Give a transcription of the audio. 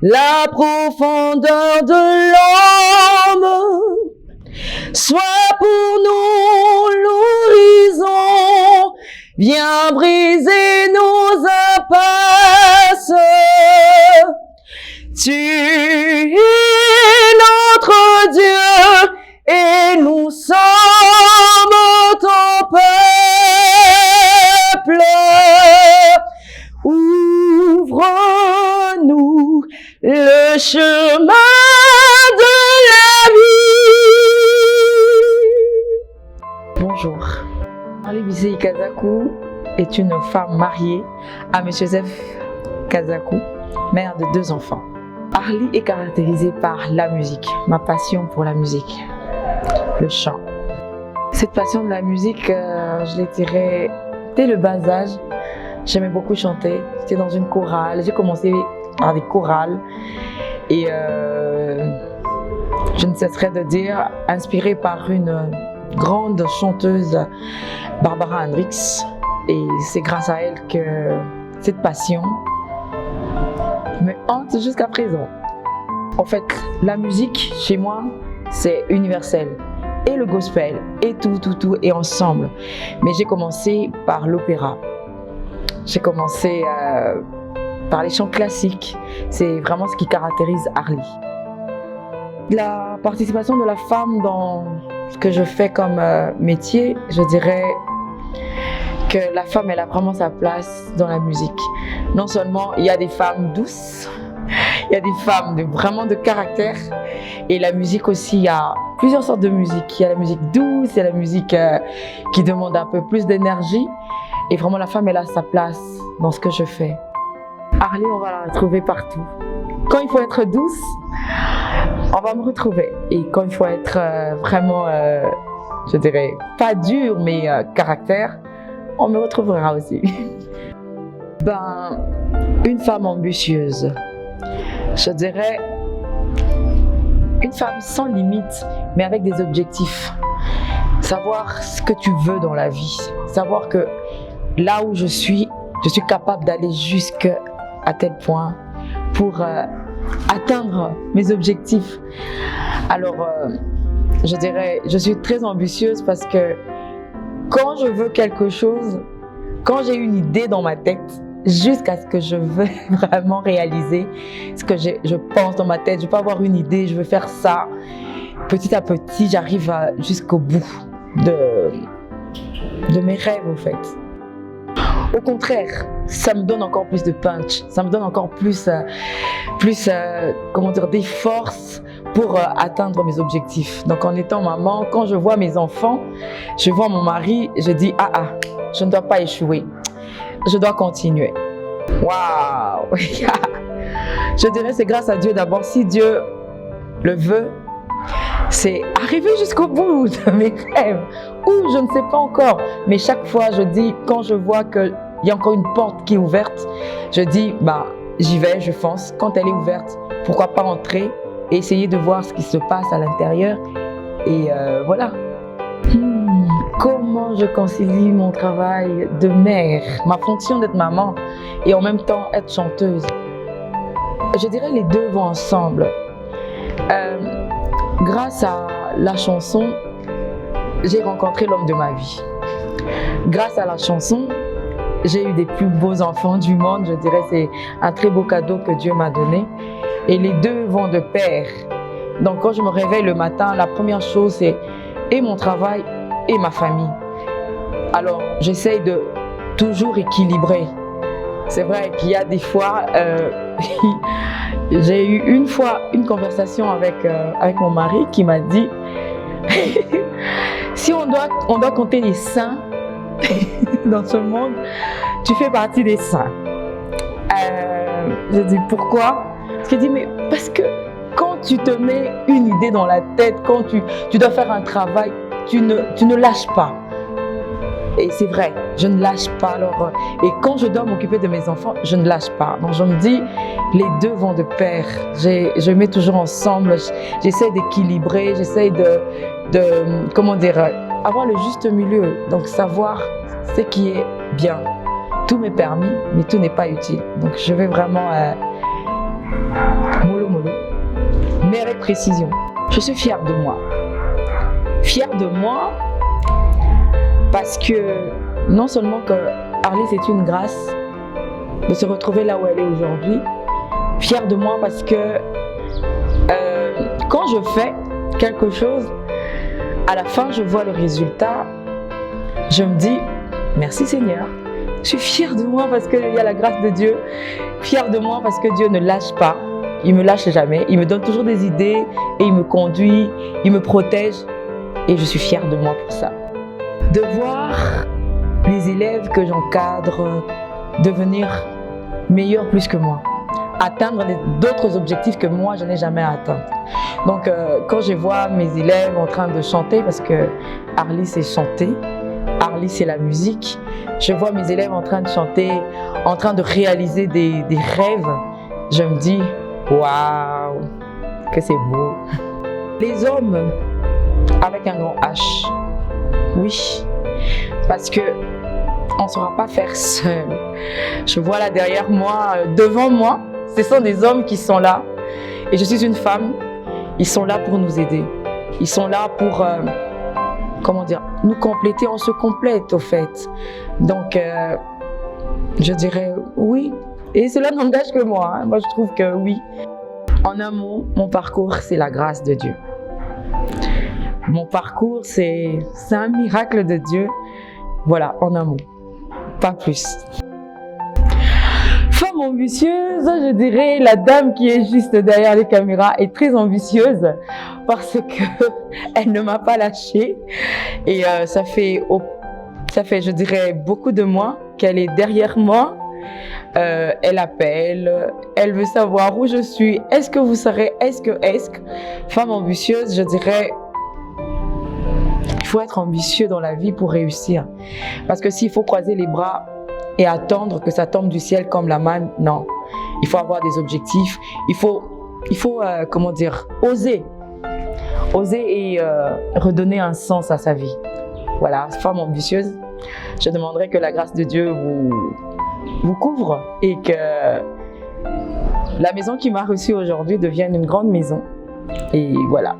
la profondeur de l'homme soit pour nous l'horizon. Viens briser nos impasses. Tu es notre Dieu et nous sommes ton peuple. Ouvre-nous le chemin de la vie. Bonjour. Arlie Bisei Kazakou est une femme mariée à M. Joseph Kazakou, mère de 2 enfants. Arlie est caractérisée par la musique, ma passion pour la musique, le chant. Cette passion de la musique, je l'ai tirée dès le bas âge. J'aimais beaucoup chanter, j'étais dans une chorale, j'ai commencé par des chorales et je ne cesserai de dire, inspirée par une grande chanteuse, Barbara Hendricks, et c'est grâce à elle que cette passion me hante jusqu'à présent. En fait, la musique, chez moi, c'est universel. Et le gospel, et tout est ensemble. Mais j'ai commencé par l'opéra. J'ai commencé par les chants classiques. C'est vraiment ce qui caractérise Arlie. La participation de la femme dans ce que je fais comme métier, je dirais que la femme, elle a vraiment sa place dans la musique. Non seulement il y a des femmes douces, il y a des femmes vraiment de caractère, et la musique aussi, il y a plusieurs sortes de musique. Il y a la musique douce, il y a la musique qui demande un peu plus d'énergie, et vraiment la femme, elle a sa place dans ce que je fais. Arlie, on va la retrouver partout. Quand il faut être douce, on va me retrouver, et quand il faut être vraiment, je dirais, pas dur, mais caractère, on me retrouvera aussi. Une femme ambitieuse. Je dirais une femme sans limite, mais avec des objectifs. Savoir ce que tu veux dans la vie. Savoir que là où je suis capable d'aller jusqu'à tel point pour atteindre mes objectifs. Alors, je dirais, je suis très ambitieuse parce que quand je veux quelque chose, quand j'ai une idée dans ma tête, jusqu'à ce que je veux vraiment réaliser ce que je pense dans ma tête, je peux avoir une idée, je veux faire ça. Petit à petit, j'arrive jusqu'au bout de mes rêves, en fait. Au contraire, ça me donne encore plus de punch, ça me donne encore plus comment dire, des forces pour atteindre mes objectifs. Donc en étant maman, quand je vois mes enfants, je vois mon mari, je dis je ne dois pas échouer, je dois continuer. Waouh! Je dirais c'est grâce à Dieu d'abord. Si Dieu le veut, c'est arriver jusqu'au bout de mes rêves, ou je ne sais pas encore. Mais chaque fois, je dis, quand je vois qu'il y a encore une porte qui est ouverte, je dis, j'y vais, je fonce. Quand elle est ouverte, pourquoi pas entrer et essayer de voir ce qui se passe à l'intérieur. Et voilà. Comment je concilie mon travail de mère, ma fonction d'être maman, et en même temps être chanteuse? Je dirais les deux vont ensemble. Grâce à la chanson, j'ai rencontré l'homme de ma vie. Grâce à la chanson, j'ai eu des plus beaux enfants du monde. Je dirais c'est un très beau cadeau que Dieu m'a donné. Et les deux vont de pair. Donc quand je me réveille le matin, la première chose c'est et mon travail et ma famille. Alors j'essaye de toujours équilibrer. C'est vrai qu'il y a des fois, j'ai eu une fois une conversation avec mon mari qui m'a dit si on doit compter les saints dans ce monde, tu fais partie des saints. Je dis pourquoi? Parce qu'il dit mais parce que quand tu te mets une idée dans la tête, quand tu dois faire un travail, tu ne lâches pas. Et c'est vrai, je ne lâche pas. Alors, et quand je dois m'occuper de mes enfants, je ne lâche pas. Donc je me dis, les deux vont de pair. Je mets toujours ensemble. J'essaie d'équilibrer, j'essaie de comment dire, avoir le juste milieu. Donc savoir ce qui est bien. Tout m'est permis, mais tout n'est pas utile. Donc je vais vraiment mollo mollo, mais avec précision. Je suis fière de moi. Fière de moi parce que non seulement que Arlis est une grâce de se retrouver là où elle est aujourd'hui, fière de moi parce que quand je fais quelque chose, à la fin je vois le résultat, je me dis merci Seigneur. Je suis fière de moi parce qu'il y a la grâce de Dieu, fière de moi parce que Dieu ne lâche pas, il me lâche jamais, il me donne toujours des idées et il me conduit, il me protège et je suis fière de moi pour ça. De voir les élèves que j'encadre devenir meilleurs plus que moi, atteindre d'autres objectifs que moi je n'ai jamais atteints. Donc quand je vois mes élèves en train de chanter, parce que Arlis c'est chanter, Arlis c'est la musique, je vois mes élèves en train de chanter, en train de réaliser des rêves, je me dis waouh, que c'est beau. Les hommes avec un grand H, oui, parce que on ne saura pas faire seul. Je vois là derrière moi, devant moi, ce sont des hommes qui sont là. Et je suis une femme, ils sont là pour nous aider. Ils sont là pour, comment dire, nous compléter, on se complète au fait. Donc, je dirais oui. Et cela n'engage que moi, hein. Moi je trouve que oui. En un mot, mon parcours, c'est la grâce de Dieu. Mon parcours, c'est un miracle de Dieu. Voilà, en un mot. Pas plus. Femme ambitieuse, je dirais la dame qui est juste derrière les caméras est très ambitieuse parce que elle ne m'a pas lâchée et ça fait je dirais beaucoup de mois qu'elle est derrière moi. Elle appelle, elle veut savoir où je suis, est-ce que vous serez, est-ce que. Femme ambitieuse, je dirais il faut être ambitieux dans la vie pour réussir. Parce que s'il faut croiser les bras et attendre que ça tombe du ciel comme la manne, non. Il faut avoir des objectifs. Il faut comment dire, oser. Oser et redonner un sens à sa vie. Voilà, femme ambitieuse, je demanderais que la grâce de Dieu vous couvre et que la maison qui m'a reçue aujourd'hui devienne une grande maison. Et voilà.